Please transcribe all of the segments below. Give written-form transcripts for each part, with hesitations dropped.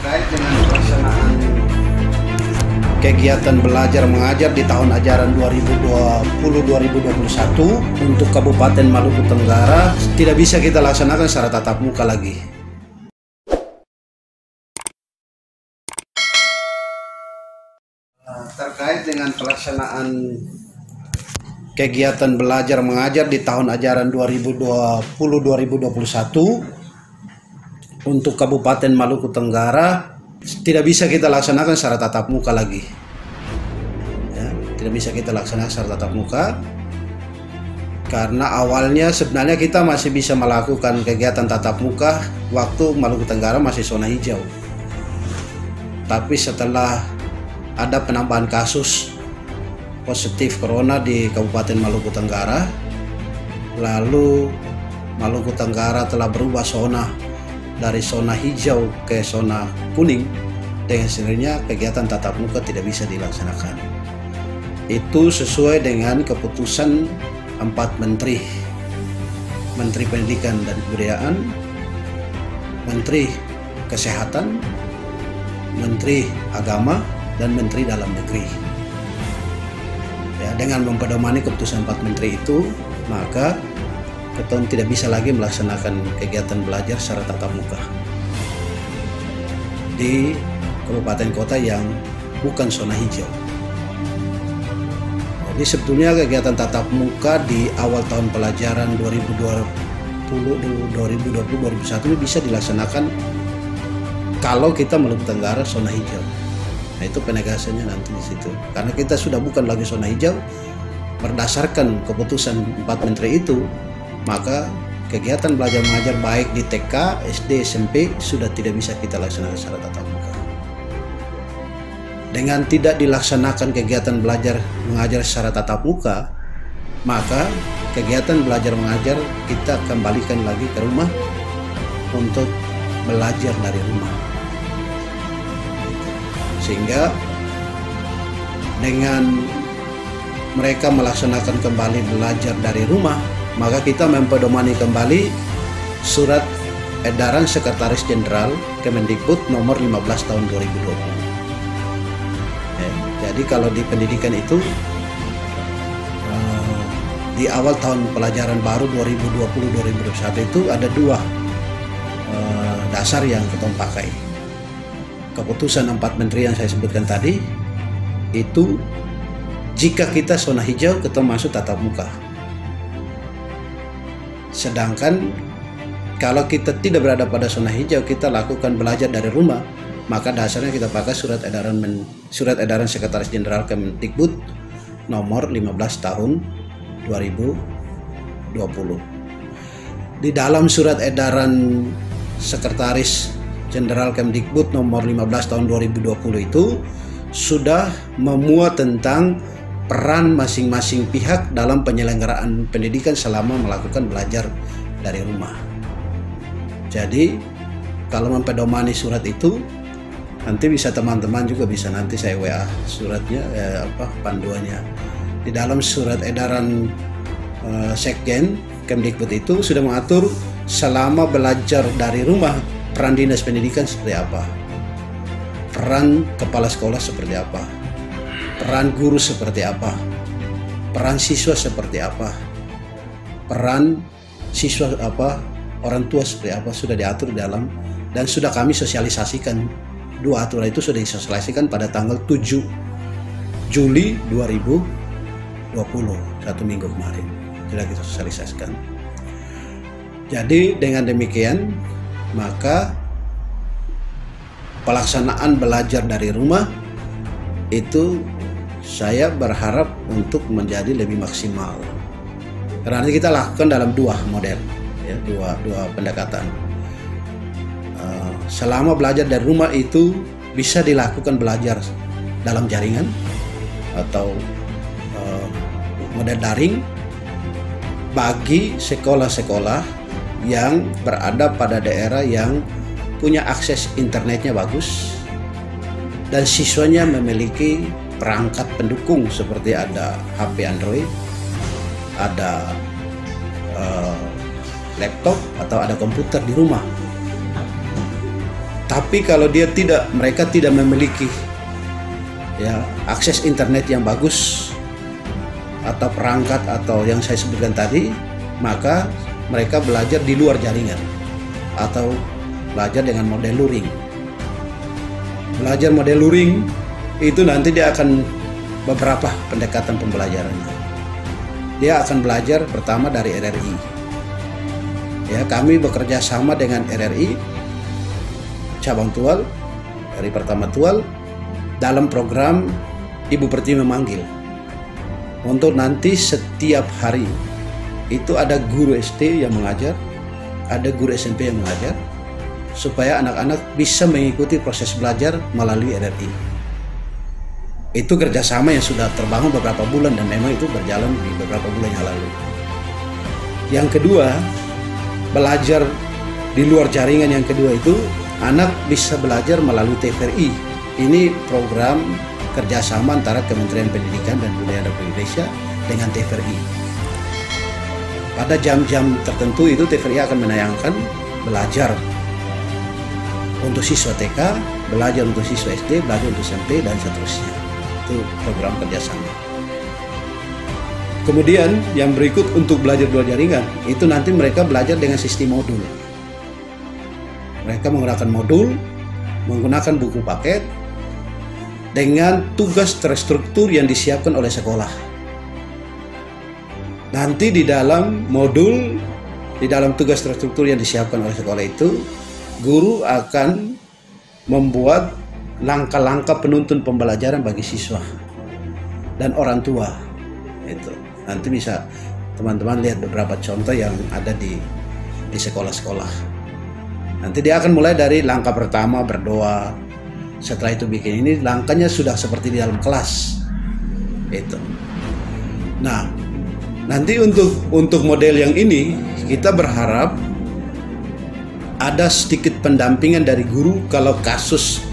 terkait dengan pelaksanaan kegiatan belajar mengajar di tahun ajaran 2020-2021 untuk Kabupaten Maluku Tenggara tidak bisa kita laksanakan secara tatap muka lagi. Terkait dengan pelaksanaan kegiatan belajar mengajar di tahun ajaran 2020-2021 untuk Kabupaten Maluku Tenggara tidak bisa kita laksanakan secara tatap muka lagi. Ya, tidak bisa kita laksanakan secara tatap muka karena awalnya sebenarnya kita masih bisa melakukan kegiatan tatap muka waktu Maluku Tenggara masih zona hijau. Tapi setelah ada penambahan kasus positif corona di Kabupaten Maluku Tenggara, lalu Maluku Tenggara telah berubah zona dari zona hijau ke zona kuning, dengan sendirinya kegiatan tatap muka tidak bisa dilaksanakan. Itu sesuai dengan keputusan 4 Menteri Pendidikan dan Kebudayaan, Menteri Kesehatan, Menteri Agama, dan Menteri Dalam Negeri. Ya, dengan mempedomani keputusan 4 Menteri itu, maka kita tidak bisa lagi melaksanakan kegiatan belajar secara tatap muka di kabupaten kota yang bukan zona hijau. Jadi sebetulnya kegiatan tatap muka di awal tahun pelajaran 2020-2021 ini bisa dilaksanakan kalau kita Maluku Tenggara zona hijau. Nah, itu penegasannya nanti di situ. Karena kita sudah bukan lagi zona hijau, berdasarkan keputusan 4 Menteri itu, maka kegiatan belajar mengajar baik di TK, SD, SMP sudah tidak bisa kita laksanakan secara tatap muka. Dengan tidak dilaksanakan kegiatan belajar mengajar secara tatap muka, maka kegiatan belajar mengajar kita kembalikan lagi ke rumah untuk belajar dari rumah. Sehingga dengan mereka melaksanakan kembali belajar dari rumah, maka kita mempedomani kembali surat edaran Sekretaris Jenderal Kemendikbud nomor 15 tahun 2020. Ya, jadi kalau di pendidikan itu di awal tahun pelajaran baru 2020-2021 itu ada 2 dasar yang kita pakai. Keputusan 4 Menteri yang saya sebutkan tadi itu jika kita zona hijau kita masuk tatap muka. Sedangkan kalau kita tidak berada pada zona hijau, kita lakukan belajar dari rumah, maka dasarnya kita pakai surat edaran Sekretaris Jenderal Kemendikbud nomor 15 tahun 2020. Di dalam surat edaran Sekretaris Jenderal Kemendikbud nomor 15 tahun 2020 itu sudah memuat tentang peran masing-masing pihak dalam penyelenggaraan pendidikan selama melakukan belajar dari rumah. Jadi kalau mempedomani surat itu, nanti bisa teman-teman juga bisa nanti saya WA suratnya panduannya. Di dalam surat edaran Sekjen Kemdikbud itu sudah mengatur selama belajar dari rumah peran dinas pendidikan seperti apa, peran kepala sekolah seperti apa, peran guru seperti apa, peran siswa seperti apa, peran siswa apa, orang tua seperti apa, sudah diatur di dalam dan sudah kami sosialisasikan. 2 aturan itu sudah disosialisasikan pada tanggal 7 Juli 2020, 1 minggu kemarin sudah kita sosialisasikan. Jadi dengan demikian maka pelaksanaan belajar dari rumah itu saya berharap untuk menjadi lebih maksimal. Karena kita lakukan dalam 2 model, ya, dua pendekatan. Selama belajar dari rumah itu bisa dilakukan belajar dalam jaringan atau model daring bagi sekolah-sekolah yang berada pada daerah yang punya akses internetnya bagus dan siswanya memiliki perangkat pendukung seperti ada HP Android, ada laptop atau ada komputer di rumah. Tapi kalau mereka tidak memiliki ya akses internet yang bagus atau perangkat atau yang saya sebutkan tadi, maka mereka belajar di luar jaringan atau belajar dengan model luring. Belajar model luring itu nanti dia akan beberapa pendekatan pembelajarannya. Dia akan belajar pertama dari RRI. Ya, kami bekerja sama dengan RRI cabang Tual, dari pertama Tual, dalam program Ibu Pertiwi Memanggil. Untuk nanti setiap hari itu ada guru SD yang mengajar, ada guru SMP yang mengajar, supaya anak-anak bisa mengikuti proses belajar melalui RRI. Itu kerjasama yang sudah terbangun beberapa bulan dan memang itu berjalan di beberapa bulan yang lalu. Yang kedua, belajar di luar jaringan yang kedua itu anak bisa belajar melalui TVRI. Ini program kerjasama antara Kementerian Pendidikan dan Kebudayaan Republik Indonesia dengan TVRI. Pada jam-jam tertentu itu TVRI akan menayangkan belajar untuk siswa TK, belajar untuk siswa SD, belajar untuk SMP, dan seterusnya. Itu program kerjasama. Kemudian yang berikut untuk belajar luar jaringan, itu nanti mereka belajar dengan sistem modul. Mereka menggunakan modul, menggunakan buku paket, dengan tugas terstruktur yang disiapkan oleh sekolah. Nanti di dalam modul, di dalam tugas terstruktur yang disiapkan oleh sekolah itu, guru akan membuat langkah-langkah penuntun pembelajaran bagi siswa dan orang tua. Itu nanti bisa teman-teman lihat beberapa contoh yang ada di sekolah-sekolah. Nanti dia akan mulai dari langkah pertama berdoa. Setelah itu bikin ini, langkahnya sudah seperti di dalam kelas. Itu. Nah, nanti untuk model yang ini kita berharap ada sedikit pendampingan dari guru kalau kasus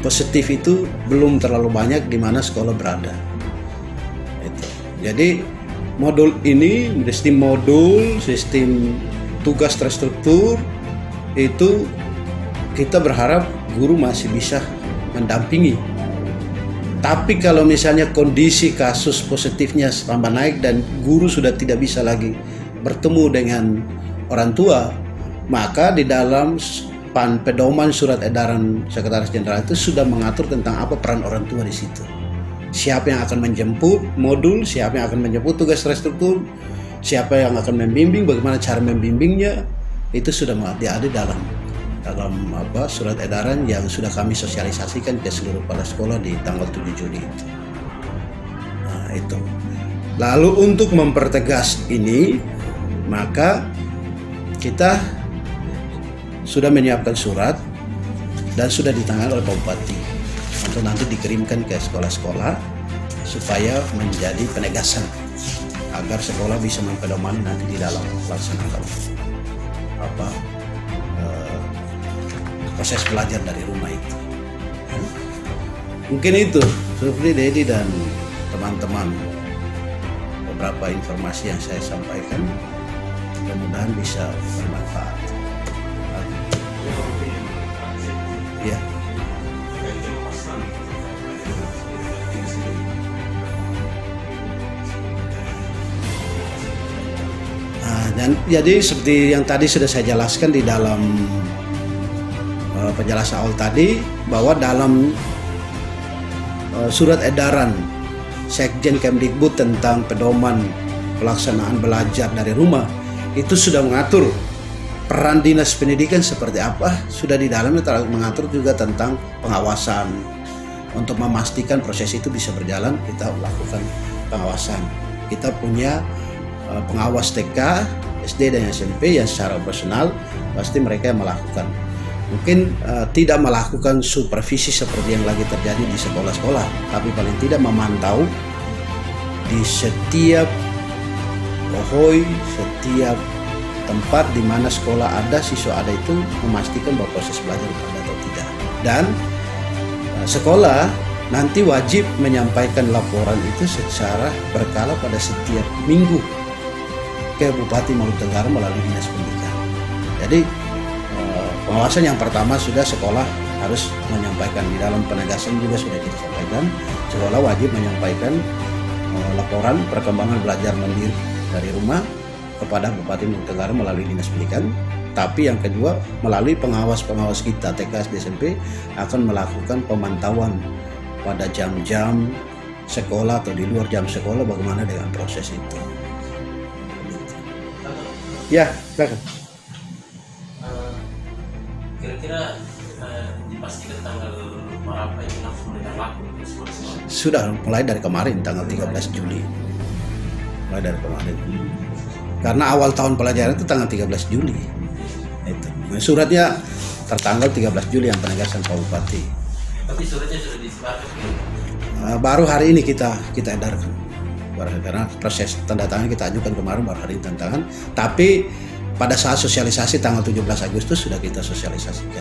positif itu belum terlalu banyak di mana sekolah berada. Itu. Jadi modul ini, sistem tugas terstruktur itu kita berharap guru masih bisa mendampingi. Tapi kalau misalnya kondisi kasus positifnya tambah naik dan guru sudah tidak bisa lagi bertemu dengan orang tua, maka di dalam pedoman surat edaran Sekretaris Jenderal itu sudah mengatur tentang apa peran orang tua di situ. Siapa yang akan menjemput modul, siapa yang akan menjemput tugas terstruktur, siapa yang akan membimbing, bagaimana cara membimbingnya, itu sudah ada dalam surat edaran yang sudah kami sosialisasikan ke seluruh kepala sekolah di tanggal 7 Juli itu. Nah, itu. Lalu untuk mempertegas ini, maka kita sudah menyiapkan surat dan sudah ditangani oleh Pak Bupati untuk nanti dikirimkan ke sekolah-sekolah supaya menjadi penegasan agar sekolah bisa mempedomani nanti di dalam pelaksanaan proses belajar dari rumah itu. Mungkin itu seperti Dedi dan teman-teman beberapa informasi yang saya sampaikan, mudah-mudahan bisa bermanfaat. Ya. Dan jadi seperti yang tadi sudah saya jelaskan di dalam penjelasan awal tadi, bahwa dalam surat edaran Sekjen Kemdikbud tentang pedoman pelaksanaan belajar dari rumah itu sudah mengatur peran dinas pendidikan seperti apa, sudah di dalamnya mengatur juga tentang pengawasan. Untuk memastikan proses itu bisa berjalan, kita lakukan pengawasan. Kita punya pengawas TK, SD dan SMP yang secara operasional pasti mereka yang melakukan. Mungkin tidak melakukan supervisi seperti yang lagi terjadi di sekolah-sekolah, tapi paling tidak memantau di setiap pohoi, setiap tempat di mana sekolah ada, siswa ada, itu memastikan bahwa proses belajar ada atau tidak. Dan sekolah nanti wajib menyampaikan laporan itu secara berkala pada setiap minggu ke Bupati Maluku Tenggara melalui Dinas Pendidikan. Jadi pengawasan yang pertama sudah sekolah harus menyampaikan. Di dalam penegasan juga sudah kita sampaikan, sekolah wajib menyampaikan laporan perkembangan belajar mandiri dari rumah kepada Bupati Maluku Tenggara melalui Dinas Pendidikan. Tapi yang kedua, melalui pengawas-pengawas kita TK, SD, SMP akan melakukan pemantauan pada jam-jam sekolah atau di luar jam sekolah bagaimana dengan proses itu. Ya, silakan. Kira-kira dipastikan tanggal berapa ini langsung mulai berlaku? Sudah mulai dari kemarin tanggal 13 Juli. Mulai dari kemarin. Karena awal tahun pelajaran itu tanggal 13 Juli. Itu. Suratnya tertanggal 13 Juli yang penegasan Pak Bupati. Tapi suratnya sudah disebarkan? Baru hari ini kita edarkan. Karena proses tanda tangan kita ajukan kemarin, baru hari ini tanda tangan. Tapi pada saat sosialisasi tanggal 17 Agustus sudah kita sosialisasikan.